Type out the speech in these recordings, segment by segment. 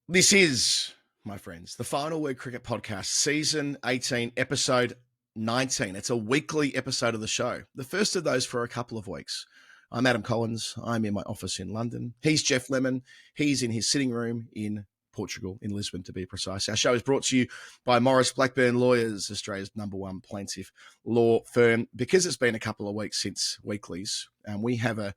This is, my friends, the Final Word Cricket Podcast, Season 18, Episode 19. It's a weekly episode of the show. The first of those for a couple of weeks. I'm Adam Collins. I'm in my office in London. He's Jeff Lemon. He's in his sitting room in Portugal, in Lisbon to be precise. Our show is brought to you by Maurice Blackburn Lawyers, Australia's #1 plaintiff law firm. Because it's been a couple of weeks since weeklies, we have a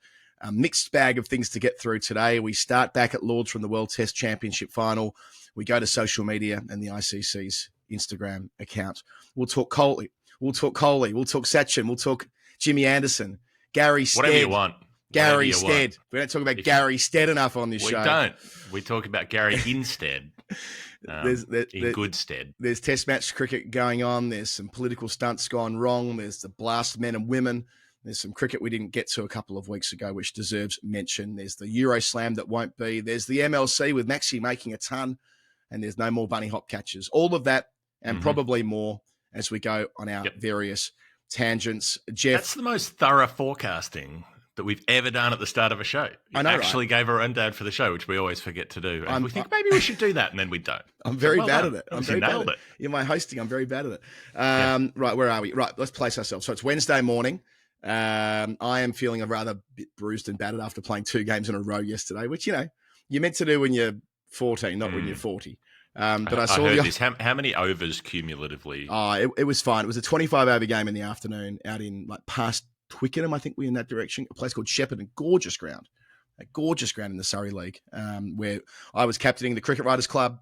mixed bag of things to get through today. We start back at Lords from the World Test Championship Final. We go to social media and the ICC's Instagram account. We'll talk Kohli. We'll talk Sachin. We'll talk Jimmy Anderson, Gary Stead. Whatever you want. Gary Stead. We don't talk about Gary Stead enough on this show. We don't. We talk about Gary instead. In good stead. There's test match cricket going on. There's some political stunts gone wrong. There's the blast men and women. There's some cricket we didn't get to a couple of weeks ago, which deserves mention. There's the Euro Slam that won't be. There's the MLC with Maxi making a ton. And there's no more bunny hop catches. All of that and probably more as we go on our various tangents. Jeff. That's the most thorough forecasting that we've ever done at the start of a show. You actually gave a rundown for the show, which we always forget to do. And we think maybe we should do that, and then we don't. I'm very bad at it. I'm very bad at it. In my hosting, I'm very bad at it. Right, where are we? Right, let's place ourselves. So it's Wednesday morning. I am feeling a rather bit bruised and battered after playing 2 games in a row yesterday, which, you're meant to do when you're 14, not when you're 40. But I saw heard this. How many overs cumulatively? It was fine. It was a 25-over game in the afternoon out in past Twickenham, I think we're in that direction, a place called Shepparton. Gorgeous ground in the Surrey League, where I was captaining the Cricket Writers Club.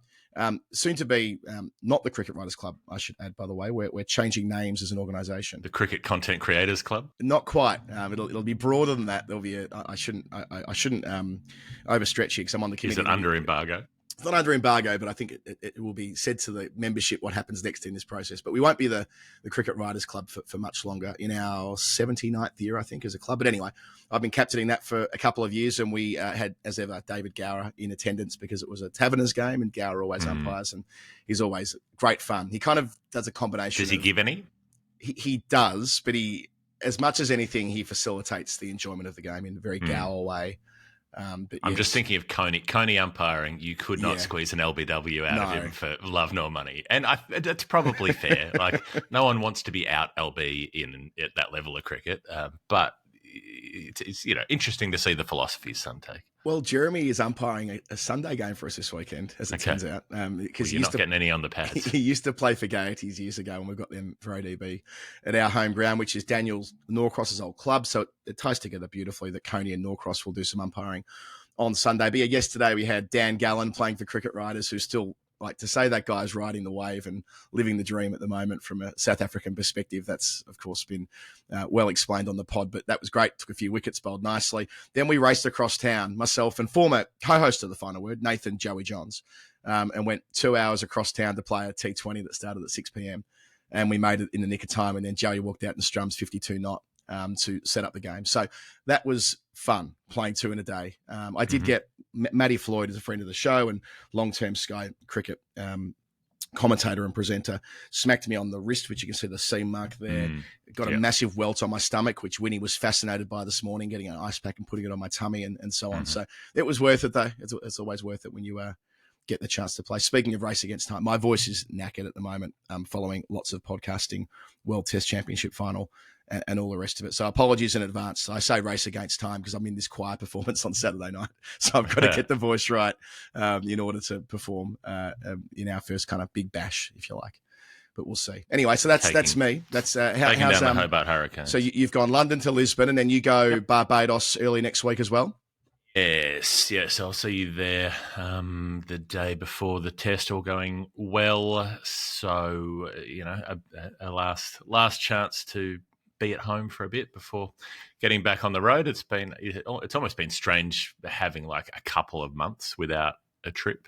Soon to be not the Cricket Writers Club, I should add, by the way. We're changing names as an organisation. The Cricket Content Creators Club? Not quite. It'll be broader than that. There'll be I shouldn't overstretch you because I'm on the committee. Is it under embargo? It's not under embargo, but I think it will be said to the membership what happens next in this process. But we won't be the Cricket Writers Club for much longer in our 79th year, I think, as a club. But anyway, I've been captaining that for a couple of years, and we had, as ever, David Gower in attendance because it was a Taverners game, and Gower always umpires, and he's always great fun. He kind of does a combination. Does he give any? He does, but as much as anything, he facilitates the enjoyment of the game in a very Gower way. But I'm just thinking of Coney umpiring. You could not squeeze an LBW out of him for love nor money. And that's probably fair. No one wants to be out LB at that level of cricket. But it's interesting to see the philosophy some take. Well, Jeremy is umpiring a Sunday game for us this weekend, as it turns out. Because you're not getting any on the pads. He used to play for Gaieties years ago, and we got them for ADB at our home ground, which is Daniel Norcross's old club. So it ties together beautifully that Coney and Norcross will do some umpiring on Sunday. But yesterday we had Dan Gallen playing for Cricket Writers, who's still, to say that guy's riding the wave and living the dream at the moment from a South African perspective. That's, of course, been well explained on the pod, but that was great. Took a few wickets, bowled nicely. Then we raced across town, myself and former co-host of the Final Word, Nathan Joey Johns, and went 2 hours across town to play a T20 that started at 6 p.m. And we made it in the nick of time. And then Joey walked out and strums 52 knot to set up the game. So that was fun, playing 2 in a day. I did get Matty Floyd as a friend of the show and long-term Sky Cricket commentator and presenter, smacked me on the wrist, which you can see the seam mark there. Got a massive welt on my stomach, which Winnie was fascinated by this morning, getting an ice pack and putting it on my tummy and so on. So it was worth it, though. It's always worth it when you get the chance to play. Speaking of race against time, my voice is knackered at the moment, following lots of podcasting, World Test Championship Final, and all the rest of it. So apologies in advance. I say race against time because I'm in this choir performance on Saturday night. So I've got to get the voice right in order to perform in our first kind of big bash, if you like. But we'll see. Anyway, so that's me. That's how's down the Hobart Hurricane. So you've gone London to Lisbon, and then you go Barbados early next week as well? Yes. I'll see you there the day before the test, all going well. So, a last chance to be at home for a bit before getting back on the road. It's almost been strange having a couple of months without a trip,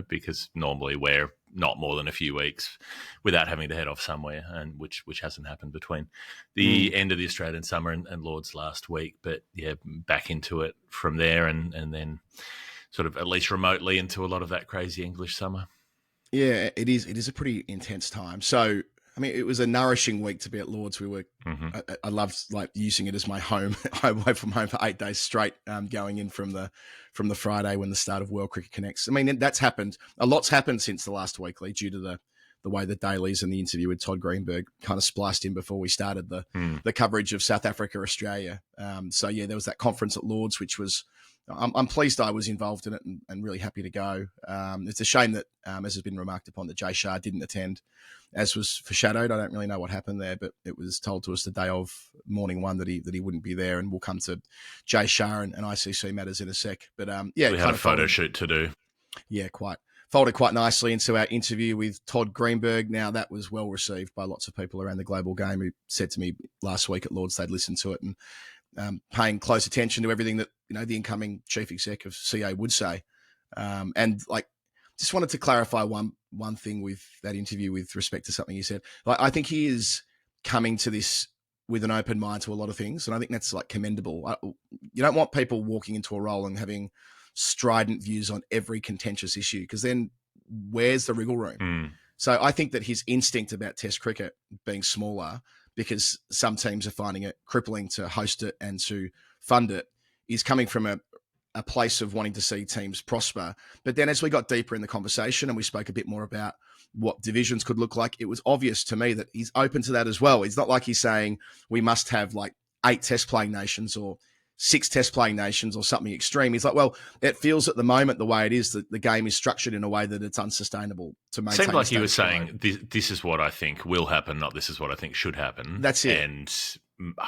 because normally we're not more than a few weeks without having to head off somewhere, and which hasn't happened between the end of the Australian summer and Lord's last week. But back into it from there, and then sort of at least remotely into a lot of that crazy English summer. Yeah, it is a pretty intense time. So I mean, it was a nourishing week to be at Lords. We were, I loved like using it as my home. I away from home for 8 days straight, going in from the Friday when the start of World Cricket Connects. I mean, that's happened. A lot's happened since the last weekly due to the way the dailies and the interview with Todd Greenberg kind of spliced in before we started the coverage of South Africa, Australia. So yeah, there was that conference at Lords, which was, I'm pleased I was involved in it and really happy to go. It's a shame that, as has been remarked upon, that Jay Shah didn't attend, as was foreshadowed. I don't really know what happened there, but it was told to us the day of morning one that he wouldn't be there, and we'll come to Jay Shah and ICC matters in a sec. But yeah, we had a photo shoot to do. Yeah, folded quite nicely into our interview with Todd Greenberg. Now, that was well received by lots of people around the global game who said to me last week at Lords they'd listened to it and paying close attention to everything that the incoming chief exec of CA would say. And like, just wanted to clarify one thing with that interview with respect to something you said. Like, I think he is coming to this with an open mind to a lot of things, and I think that's like commendable. You don't want people walking into a role and having strident views on every contentious issue, because then where's the wriggle room? So I think that his instinct about Test cricket being smaller, because some teams are finding it crippling to host it and to fund it, is coming from a place of wanting to see teams prosper. But then as we got deeper in the conversation and we spoke a bit more about what divisions could look like, it was obvious to me that he's open to that as well. It's not like he's saying we must have like 8 test playing nations or 6 test playing nations or something extreme. He's like, well, it feels at the moment the way it is that the game is structured in a way that it's unsustainable to maintain. Seemed like he was saying, this is what I think will happen, not this is what I think should happen. That's it. And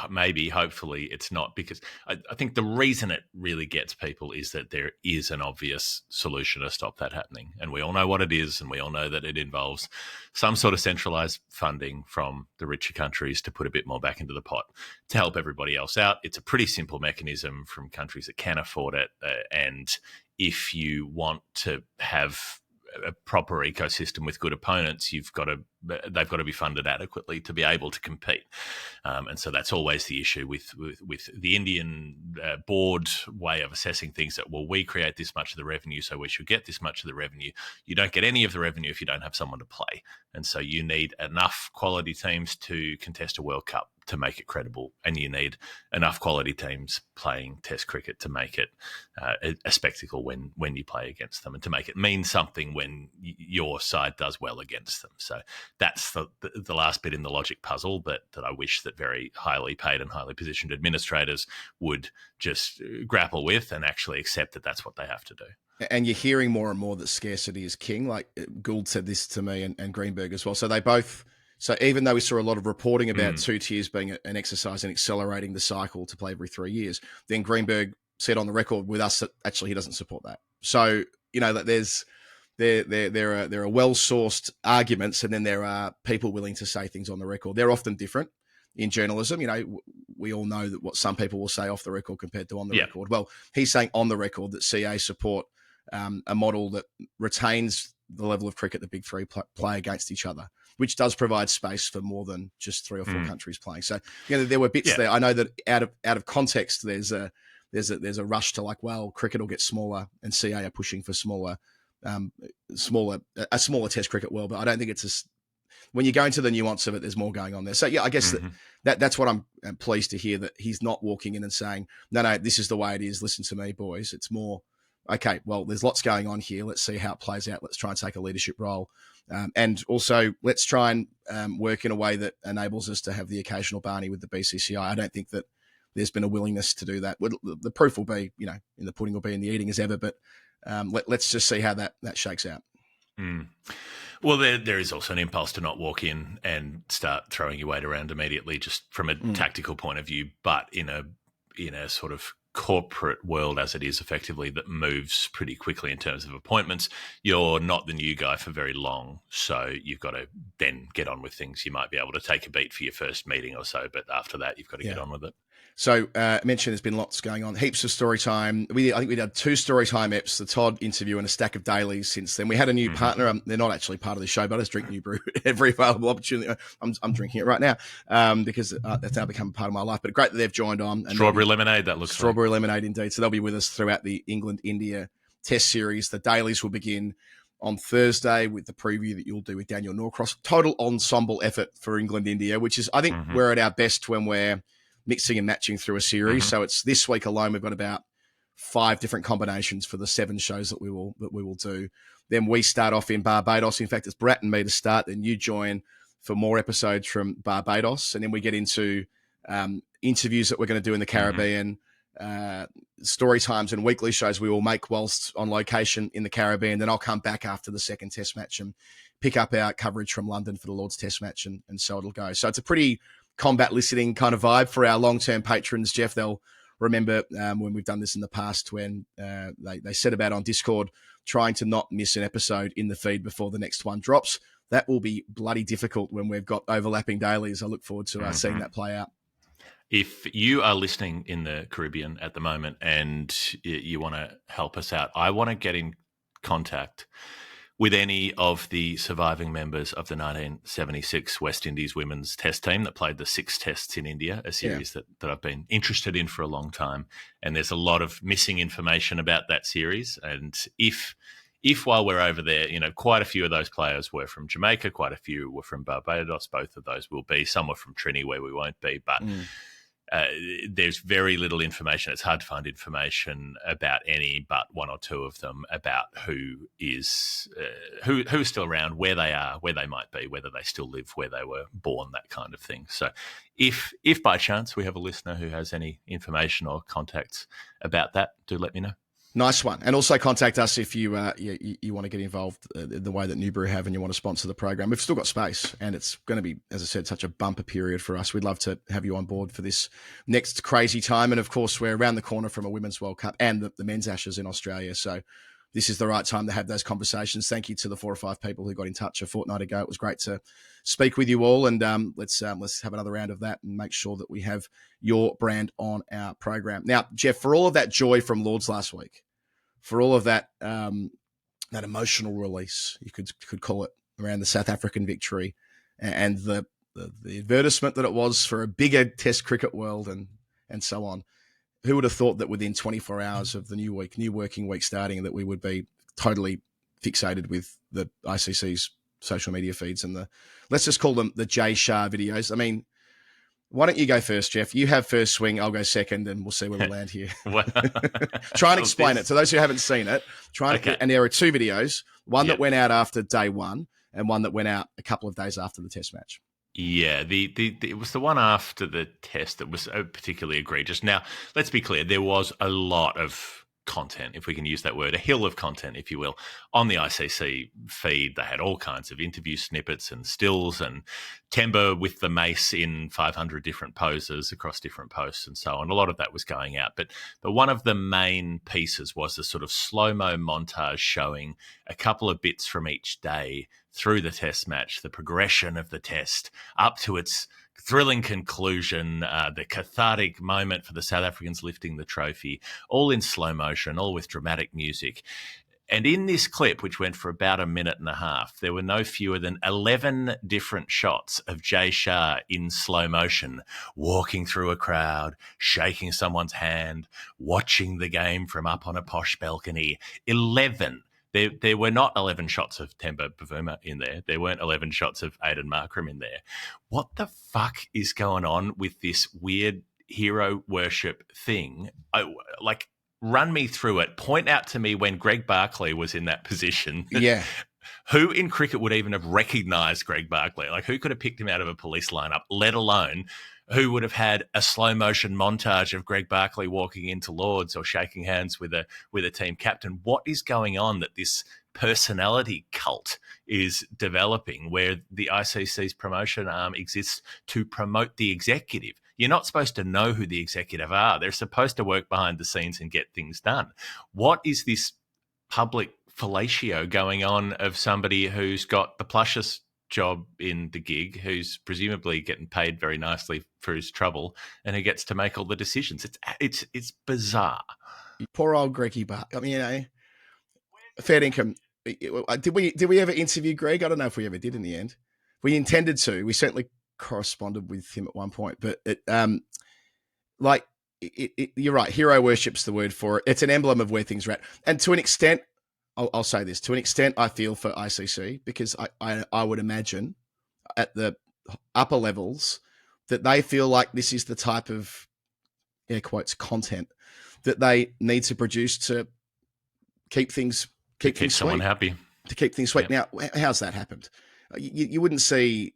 maybe, hopefully, it's not, because I think the reason it really gets people is that there is an obvious solution to stop that happening. And we all know what it is, and we all know that it involves some sort of centralized funding from the richer countries to put a bit more back into the pot to help everybody else out. It's a pretty simple mechanism from countries that can afford it. And if you want to have a proper ecosystem with good opponents, they've got to be funded adequately to be able to compete. And so that's always the issue with the Indian board way of assessing things, that, well, we create this much of the revenue, so we should get this much of the revenue. You don't get any of the revenue if you don't have someone to play. And so you need enough quality teams to contest a World Cup to make it credible, and you need enough quality teams playing Test cricket to make it a spectacle when you play against them, and to make it mean something when your side does well against them. So that's the last bit in the logic puzzle that I wish that very highly paid and highly positioned administrators would just grapple with and actually accept that that's what they have to do. And you're hearing more and more that scarcity is king. Like Gould said this to me and Greenberg as well. So they both... So even though we saw a lot of reporting about 2 tiers being an exercise in accelerating the cycle to play every 3 years, then Greenberg said on the record with us that actually he doesn't support that. So, that there are well-sourced arguments, and then there are people willing to say things on the record. They're often different in journalism. We all know that what some people will say off the record compared to on the record. Well, he's saying on the record that CA support a model that retains the level of cricket the big three play against each other, which does provide space for more than just 3 or 4 countries playing. So, there were bits there. I know that out of context, there's a rush to like, well, cricket will get smaller, and CA are pushing for a smaller Test cricket world. But I don't think it's when you go into the nuance of it, there's more going on there. So yeah, I guess that's what I'm pleased to hear, that he's not walking in and saying, no, this is the way it is. Listen to me, boys. It's more, okay, well, there's lots going on here. Let's see how it plays out. Let's try and take a leadership role. And also, let's try and work in a way that enables us to have the occasional Barney with the BCCI. I don't think that there's been a willingness to do that. The proof will be, in the pudding will be in the eating as ever, but let's just see how that shakes out. Well, there is also an impulse to not walk in and start throwing your weight around immediately, just from a tactical point of view, but in a sort of corporate world as it is effectively, that moves pretty quickly in terms of appointments. You're not the new guy for very long, so you've got to then get on with things. You might be able to take a beat for your first meeting or so, but after that, you've got to get on with it. So I mentioned there's been lots going on, heaps of story time. I think we did 2 story time eps, the Todd interview and a stack of dailies since then. We had a new partner. They're not actually part of the show, but I just drink new brew at every available opportunity. I'm drinking it right now because that's now become part of my life. But great that they've joined on. And strawberry lemonade, that looks lemonade indeed. So they'll be with us throughout the England-India Test series. The dailies will begin on Thursday with the preview that you'll do with Daniel Norcross. Total ensemble effort for England-India, which is, I think, we're at our best when we're mixing and matching through a series. So it's this week alone, we've got about 5 different combinations for the 7 shows that we will do. Then we start off in Barbados. In fact, it's Virat and me to start. Then you join for more episodes from Barbados. And then we get into interviews that we're going to do in the Caribbean, story times and weekly shows we will make whilst on location in the Caribbean. Then I'll come back after the second test match and pick up our coverage from London for the Lord's test match. And so it'll go. So it's a pretty combat listening kind of vibe for our long-term patrons, Jeff. They'll remember when we've done this in the past when they set about on Discord trying to not miss an episode in the feed before the next one drops. That will be bloody difficult when we've got overlapping dailies. I look forward to seeing that play out. If you are listening in the Caribbean at the moment and you want to help us out, I want to get in contact with any of the surviving members of the 1976 West Indies women's test team that played the 6 tests in India, a series that I've been interested in for a long time. And there's a lot of missing information about that series. And if while we're over there, quite a few of those players were from Jamaica, quite a few were from Barbados, both of those will be. Some were from Trinity where we won't be, but there's very little information. It's hard to find information about any but 1 or 2 of them about who's still around, where they are, where they might be, whether they still live where they were born, that kind of thing. So if by chance we have a listener who has any information or contacts about that, do let me know. Nice one. And also contact us if you want to get involved in the way that Newbury have and you want to sponsor the program. We've still got space and it's going to be, as I said, such a bumper period for us. We'd love to have you on board for this next crazy time. And of course, we're around the corner from a Women's World Cup and the men's Ashes in Australia. So this is the right time to have those conversations. Thank you to the 4 or 5 people who got in touch a fortnight ago. It was great to speak with you all, and let's have another round of that and make sure that we have your brand on our program. Now, Jeff, for all of that joy from Lords last week, for all of that that emotional release, you could call it, around the South African victory and the advertisement that it was for a bigger Test cricket world and so on. Who would have thought that within 24 hours of the new working week starting, that we would be totally fixated with the ICC's social media feeds and let's just call them the Jay Shah videos. I mean, why don't you go first, Jeff? You have first swing, I'll go second, and we'll see where we land here. Try and explain it. To those who haven't seen it, and there are 2 videos, one that went out after day 1 and one that went out a couple of days after the test match. Yeah, it was the one after the test that was particularly egregious. Now, let's be clear, there was a lot of content, if we can use that word, a hill of content, if you will, on the ICC feed. They had all kinds of interview snippets and stills and Temba with the mace in 500 different poses across different posts and so on. A lot of that was going out. But one of the main pieces was a sort of slow-mo montage showing a couple of bits from each day through the test match, the progression of the test up to its thrilling conclusion, the cathartic moment for the South Africans lifting the trophy, all in slow motion, all with dramatic music. And in this clip, which went for about a minute and a half, there were no fewer than 11 different shots of Jay Shah in slow motion, walking through a crowd, shaking someone's hand, watching the game from up on a posh balcony. 11. There were not 11 shots of Temba Bavuma in there. There weren't 11 shots of Aidan Markram in there. What the fuck is going on with this weird hero worship thing? Run me through it. Point out to me when Greg Barclay was in that position. Yeah. Who in cricket would even have recognised Greg Barclay? Like, who could have picked him out of a police lineup, let alone who would have had a slow motion montage of Greg Barclay walking into Lords or shaking hands with a team captain? What is going on that this personality cult is developing where the ICC's promotion arm exists to promote the executive? You're not supposed to know who the executive are. They're supposed to work behind the scenes and get things done. What is this public fellatio going on of somebody who's got the plushest job in the gig, who's presumably getting paid very nicely for his trouble, and who gets to make all the decisions? It's bizarre. Poor old Greggy Bar. I mean, fair income. Did we ever interview Greg? I don't know if we ever did in the end. We intended to. We certainly corresponded with him at one point, but you're right. Hero worship's the word for it. It's an emblem of where things are at, and to an extent, I'll say this. To an extent, I feel for ICC because I would imagine at the upper levels that they feel like this is the type of, air quotes, content that they need to produce to keep things someone sweet. happy. To keep things sweet. Yep. Now, how's that happened? You wouldn't see,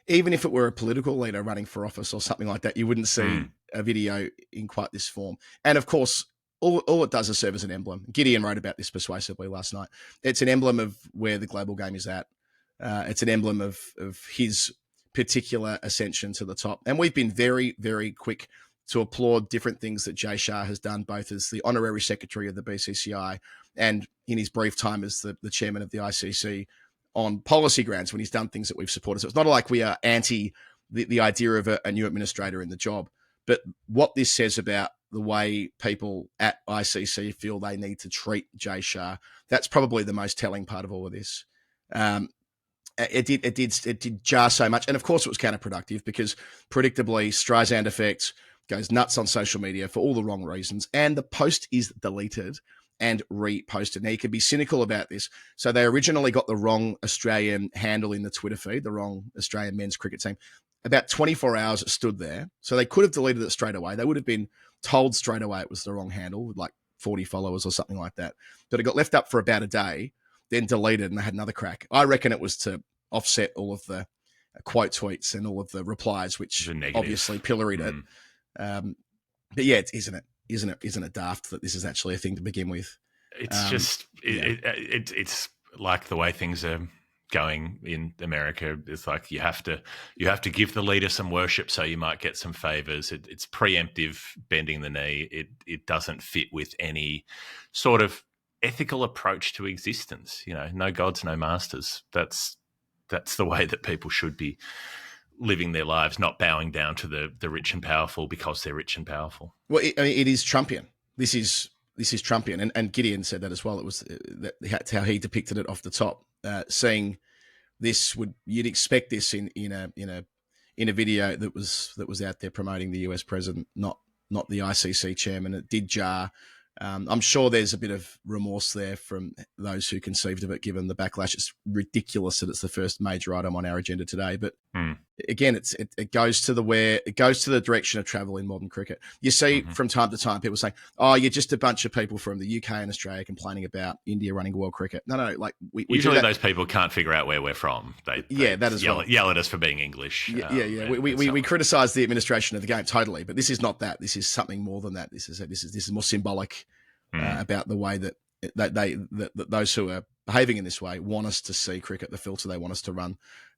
even if it were a political leader running for office or something like that, you wouldn't see a video in quite this form. And of course, all it does is serve as an emblem. Gideon wrote about this persuasively last night. It's an emblem of where the global game is at. It's an emblem of his particular ascension to the top. And we've been very, very quick to applaud different things that Jay Shah has done, both as the honorary secretary of the BCCI and in his brief time as the chairman of the ICC on policy grounds when he's done things that we've supported. So it's not like we are anti the idea of a new administrator in the job, but what this says about the way people at ICC feel they need to treat Jay Shah, that's probably the most telling part of all of this. It did jar so much. And of course it was counterproductive because predictably Streisand effect goes nuts on social media for all the wrong reasons. And the post is deleted and reposted. Now you could be cynical about this. So they originally got the wrong Australian handle in the Twitter feed, the wrong Australian men's cricket team. About 24 hours it stood there. So they could have deleted it straight away. They would have been told straight away it was the wrong handle with like 40 followers or something like that. But it got left up for about a day, then deleted, and they had another crack. I reckon it was to offset all of the quote tweets and all of the replies, which obviously pilloried it. But yeah, isn't it daft that this is actually a thing to begin with? It's it's like the way things are going in America. It's like you have to give the leader some worship so you might get some favors. It's preemptive, bending the knee. It doesn't fit with any sort of ethical approach to existence. No gods, no masters. That's the way that people should be living their lives, not bowing down to the rich and powerful because they're rich and powerful. Well, it is Trumpian. This is Trumpian, and Gideon said that as well. It was that's how he depicted it off the top. Seeing this, you'd expect this in a video that was out there promoting the US president, not the ICC chairman. It did jar. I'm sure there's a bit of remorse there from those who conceived of it, given the backlash. It's ridiculous that it's the first major item on our agenda today. But again, it goes to the direction of travel in modern cricket. You see from time to time people saying, "Oh, you're just a bunch of people from the UK and Australia complaining about India running world cricket." No, like we usually those people can't figure out where we're from. They that as yell, well. Yell at us for being English. We criticise the administration of the game totally, but this is not that. This is something more than that. This is more symbolic about the way that those who are behaving in this way want us to see cricket, the filter they want us to run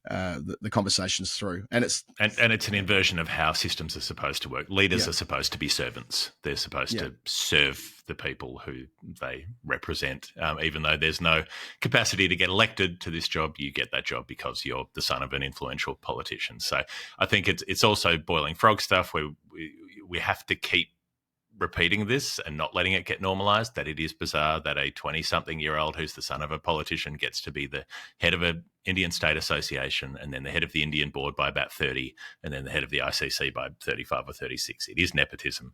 the conversations through. And it's an inversion of how systems are supposed to work. Leaders are supposed to be servants. They're supposed to serve the people who they represent. Even though there's no capacity to get elected to this job, you get that job because you're the son of an influential politician. So I think it's also boiling frog stuff where we have to keep repeating this and not letting it get normalized, that it is bizarre that a 20-something-year-old who's the son of a politician gets to be the head of an Indian state association and then the head of the Indian board by about 30 and then the head of the ICC by 35 or 36. It is nepotism.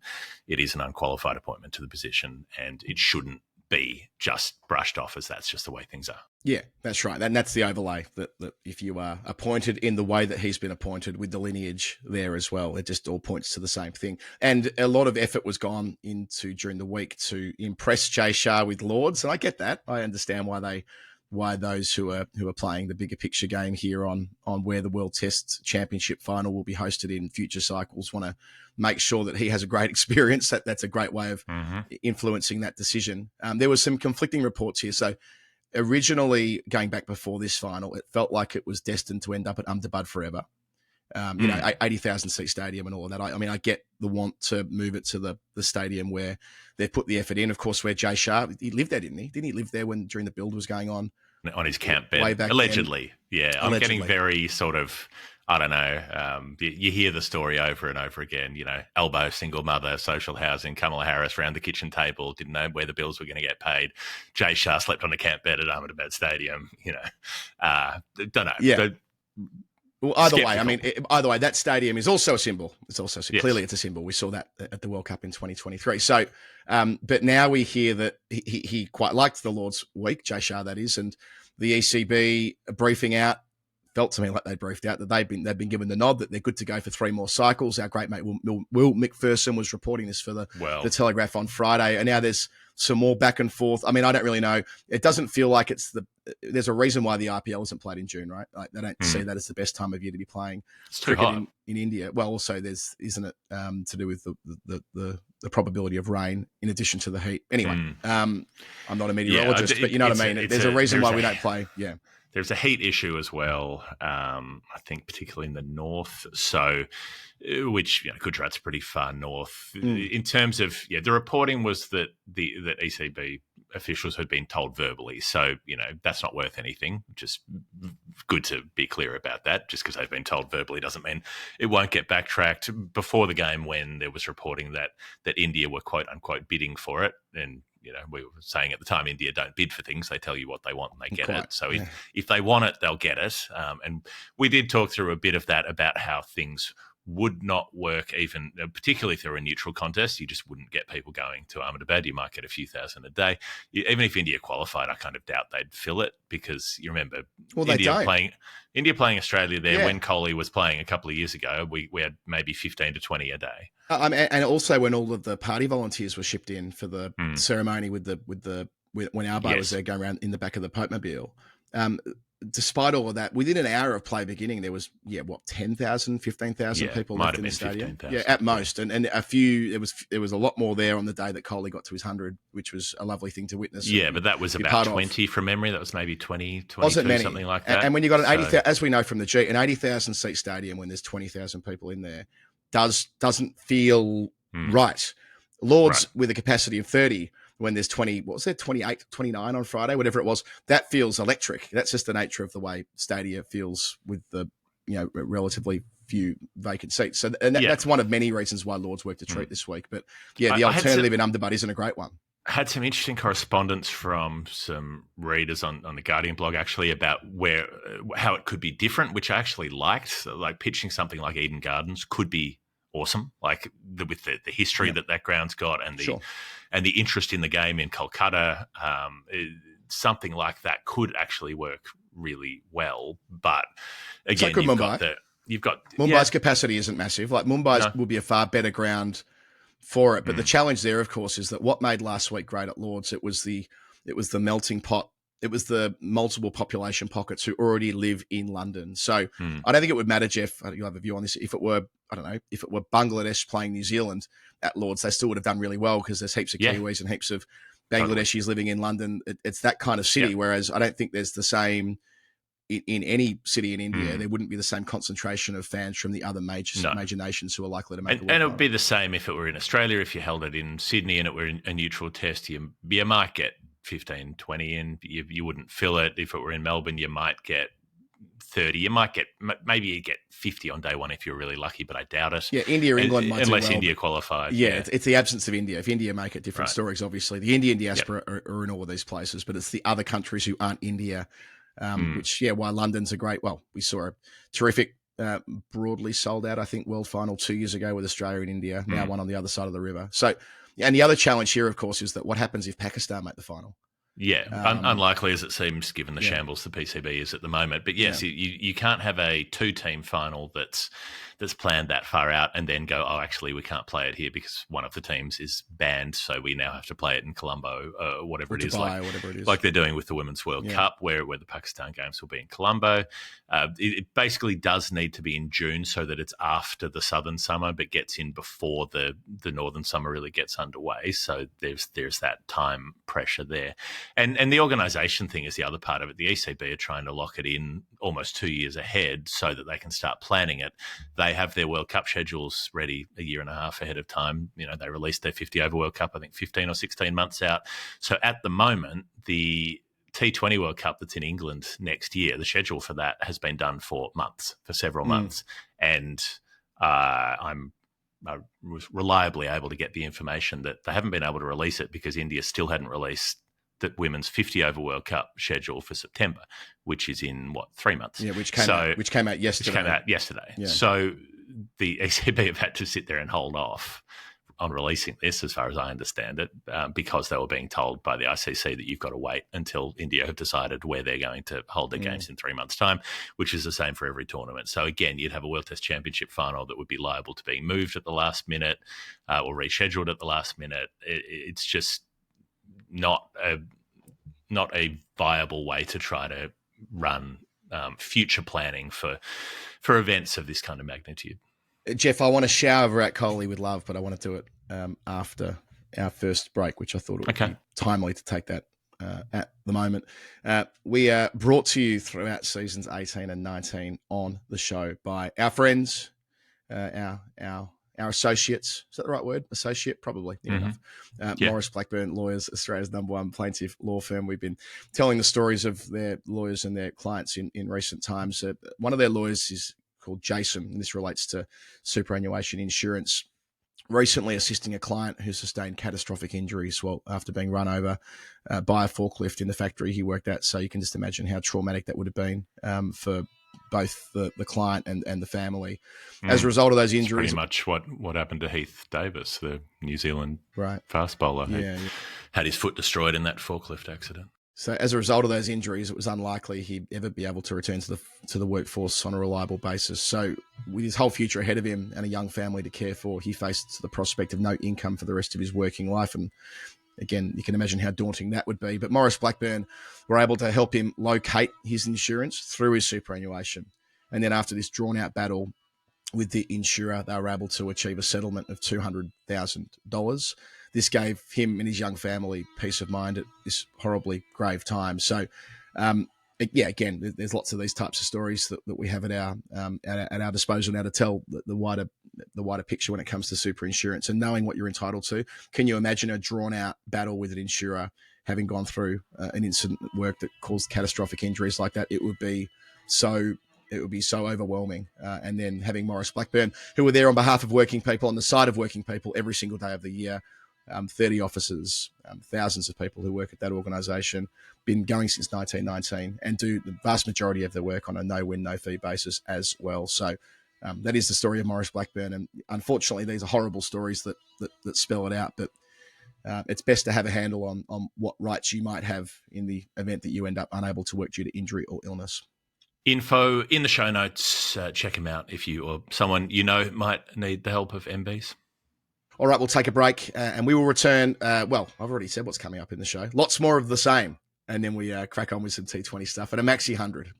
It is an unqualified appointment to the position, and it shouldn't be just brushed off as that's just the way things are. Yeah, that's right. And that's the overlay that if you are appointed in the way that he's been appointed with the lineage there as well, it just all points to the same thing. And a lot of effort was gone into during the week to impress Jay Shah with Lords. And I get that. I understand why those who are playing the bigger picture game here on where the World Test Championship final will be hosted in future cycles want to make sure that he has a great experience. That's a great way of influencing that decision. There was some conflicting reports here. So originally, going back before this final, it felt like it was destined to end up at Ahmedabad forever. 80,000 seat stadium and all of that. I mean, I get the want to move it to the stadium where they've put the effort in. Of course, where Jay Shah, he lived there, didn't he? Didn't he live there during the build was going on? On his camp bed. Way back Allegedly. then. Yeah. I'm getting very sort of, I don't know, you hear the story over and over again, elbow, single mother, social housing, Kamala Harris around the kitchen table, didn't know where the bills were going to get paid. Jay Shah slept on a camp bed at Ahmedabad Stadium, don't know. Yeah. Well, either way, Skeptical. either way, that stadium is also a symbol. It's also Yes. clearly it's a symbol. We saw that at the World Cup in 2023. So, but now we hear that he quite liked the Lord's week, Jay Shah, that is, and the ECB briefing out felt to me like they briefed out that they've been given the nod that they're good to go for 3 more cycles. Our great mate Will McPherson was reporting this for the Telegraph on Friday, and now there's some more back and forth. I mean, I don't really know. It doesn't feel like there's a reason why the IPL isn't played in June, right? Like, they don't see that as the best time of year to be playing cricket in India. Well, also isn't it to do with the probability of rain in addition to the heat? Anyway, I'm not a meteorologist, but you know what I mean. There's a reason why we don't play. Yeah. There's a heat issue as well, I think particularly in the north, so which Gujarat's pretty far north. In terms of, the reporting was that that ECB officials had been told verbally, so, that's not worth anything. Just good to be clear about that. Just because they've been told verbally doesn't mean it won't get backtracked. Before the game, when there was reporting that India were quote unquote bidding for it, and we were saying at the time, India don't bid for things. They tell you what they want and they get it. So if they want it, they'll get it. And we did talk through a bit of that about how things would not work, even particularly through a neutral contest. You just wouldn't get people going to Ahmedabad. You might get a few thousand a day. Even if India qualified, I kind of doubt they'd fill it, because you remember India playing Australia there when Kohli was playing a couple of years ago. We had maybe 15 to 20 a day. And also when all of the party volunteers were shipped in for the ceremony when Alba was there going around in the back of the Pope Mobile. Despite all of that, within an hour of play beginning, there was 10,000, 15,000 people left in the stadium. At most, and a few. There was a lot more there on the day that Kohli got to his 100, which was a lovely thing to witness. Yeah, but that was about 20 from memory. That was maybe 20, 22, wasn't many. Something like that. And when you got an 80,000, as we know from the G, an 80,000 seat stadium when there's 20,000 people in there doesn't feel right. Lords with a capacity of 30. When there's 28, 29 on Friday, whatever it was, that feels electric. That's just the nature of the way Stadia feels with the, relatively few vacant seats. So, that's one of many reasons why Lords worked a treat this week. But the alternative in Ahmedabad isn't a great one. I had some interesting correspondence from some readers on the Guardian blog, actually, about how it could be different, which I actually liked. Like pitching something like Eden Gardens could be awesome, like with the history that ground's got, and the interest in the game in Kolkata. Something like that could actually work really well. But again, you've got Mumbai's capacity isn't massive. Like Mumbai's will be a far better ground for it. But the challenge there, of course, is that what made last week great at Lords, it was the melting pot. It was the multiple population pockets who already live in London. So I don't think it would matter, Jeff. You'll have a view on this. If it were Bangladesh playing New Zealand at Lords, they still would have done really well, because there's heaps of Kiwis and heaps of Bangladeshis living in London. It's that kind of city. Whereas I don't think there's the same in any city in India. There wouldn't be the same concentration of fans from the other major nations who are likely to make the World Cup. And it would be the same if it were in Australia. If you held it in Sydney and it were a neutral test, you might get 15, 20 in. You wouldn't fill it. If it were in Melbourne, you might get 30. You might get, maybe you get 50 on day one if you're really lucky, but I doubt it. Yeah, India, England might unless do well, India qualified. It's the absence of India. If India make it, different stories, obviously. The Indian diaspora are in all of these places, but it's the other countries who aren't India, which, why London's a great, we saw a terrific, broadly sold out, I think, World Final 2 years ago with Australia and India, now one on the other side of the river. So, and the other challenge here, of course, is that what happens if Pakistan make the final? Yeah, unlikely as it seems, given the shambles the PCB is at the moment. But yes, you can't have a 2-team final that's planned that far out and then go, actually, we can't play it here because one of the teams is banned, so we now have to play it in Colombo, whatever it is, like they're doing with the Women's World Cup, where the Pakistan games will be in Colombo. It basically does need to be in June so that it's after the southern summer, but gets in before the northern summer really gets underway. So there's that time pressure there. And the organisation thing is the other part of it. The ECB are trying to lock it in almost 2 years ahead so that they can start planning it. They have their World Cup schedules ready a year and a half ahead of time. They released their 50 over World Cup, I think 15 or 16 months out. So at the moment, the T20 World Cup that's in England next year, the schedule for that has been done for several months. And I was reliably able to get the information that they haven't been able to release it because India still hadn't released the Women's 50 over World Cup schedule for September, which is in 3 months? Yeah, which came out yesterday. Yeah. So the ECB have had to sit there and hold off on releasing this, as far as I understand it, because they were being told by the ICC that you've got to wait until India have decided where they're going to hold their games in 3 months' time, which is the same for every tournament. So again, you'd have a World Test Championship final that would be liable to being moved at the last minute or rescheduled at the last minute. It's just not a viable way to try to run future planning for events of this kind of magnitude. Jeff, I want to shower Virat Kohli with love, but I want to do it after our first break, which I thought it would be timely to take that at the moment. We are brought to you throughout seasons 18 and 19 on the show by our friends, our associates. Is that the right word? Associate? Probably. Enough. Maurice Blackburn Lawyers, Australia's #1 plaintiff law firm. We've been telling the stories of their lawyers and their clients in recent times. One of their lawyers is called Jason, and this relates to superannuation insurance. Recently assisting a client who sustained catastrophic injuries after being run over by a forklift in the factory he worked at. So you can just imagine how traumatic that would have been for both the client and the family. As a result of those injuries. It's pretty much what happened to Heath Davis, the New Zealand fast bowler. Yeah. Had his foot destroyed in that forklift accident. So as a result of those injuries, it was unlikely he'd ever be able to return to the workforce on a reliable basis. So with his whole future ahead of him and a young family to care for, he faced the prospect of no income for the rest of his working life. And again, you can imagine how daunting that would be. But Maurice Blackburn were able to help him locate his insurance through his superannuation. And then after this drawn-out battle with the insurer, they were able to achieve a settlement of $200,000. This gave him and his young family peace of mind at this horribly grave time. So, again, there's lots of these types of stories that we have at our disposal now to tell the wider picture when it comes to super insurance and knowing what you're entitled to. Can you imagine a drawn-out battle with an insurer having gone through an incident at work that caused catastrophic injuries like that? It would be so overwhelming. And then having Maurice Blackburn, who were there on behalf of working people, on the side of working people every single day of the year, 30 officers, thousands of people who work at that organisation, been going since 1919 and do the vast majority of their work on a no-win, no-fee basis as well. So that is the story of Maurice Blackburn. And unfortunately, these are horrible stories that spell it out. But it's best to have a handle on what rights you might have in the event that you end up unable to work due to injury or illness. Info in the show notes. Check them out if you or someone you know might need the help of MBs. All right, we'll take a break and we will return. I've already said what's coming up in the show. Lots more of the same. And then we crack on with some T20 stuff at a Maxi 100.